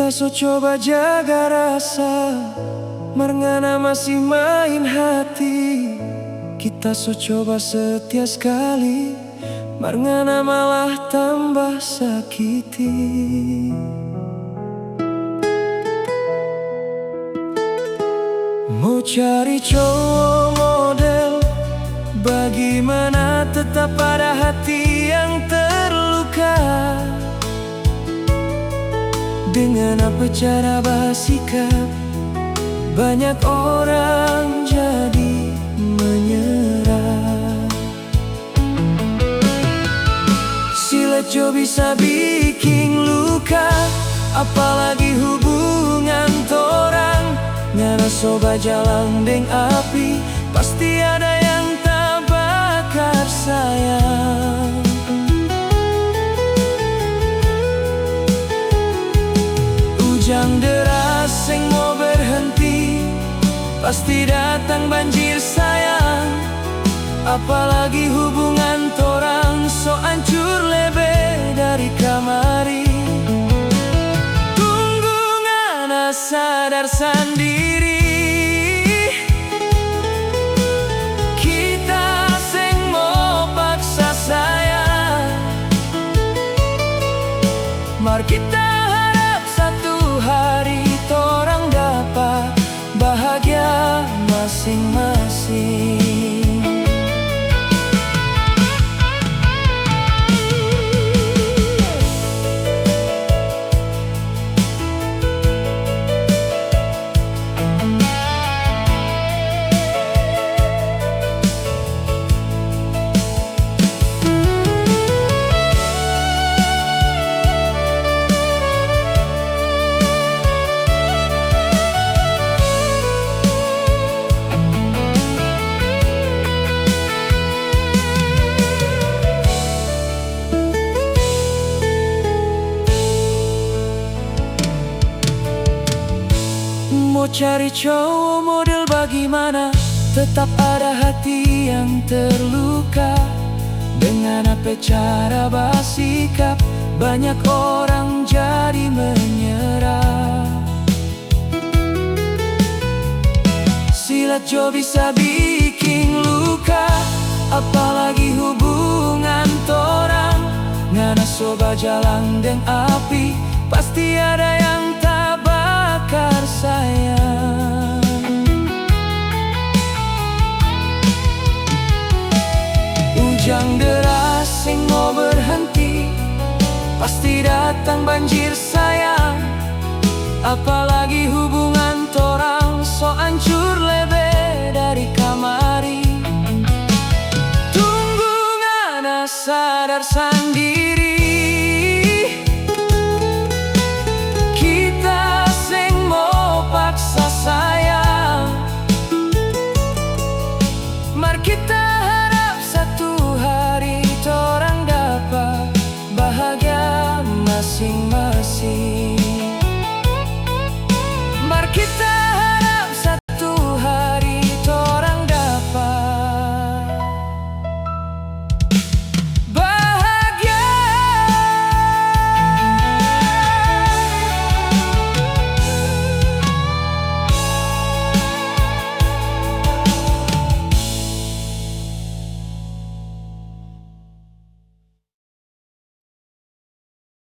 Kita so coba jaga rasa, merngana masih main hati. Kita so coba setia sekali, merngana malah tambah sakiti. Mau cari cowok model, bagaimana tetap ada hati yang terluka. Dengan apa cara bersikap, banyak orang jadi menyerah. Silet jo bisa bikin luka, apalagi hubungan torang. Ngana soba jalan deng api, pasti ada yang tak bakar sayang. Hujan deras seng mau berhenti, pasti datang banjir sayang. Apalagi hubungan torang so hancur lebih dari kamari. Tunggu ngana sadar sendiri, kita seng mau paksa sayang. Mari kita harap satu hari torang dapat bahagia masing-masing. Mau cari cowok model bagaimana, tetap ada hati yang terluka. Dengan apa cara bersikap, banyak orang jadi menyerah. Silat jo bisa bikin luka, apalagi hubungan torang. Ngana soba jalan deng api, pasti ada yang tak bakar sayang. Hujan deras sing mau berhenti, pasti datang banjir sayang. Apalagi hubungan torang so hancur lebih dari kamari. Tunggu ngana sadar sendiri,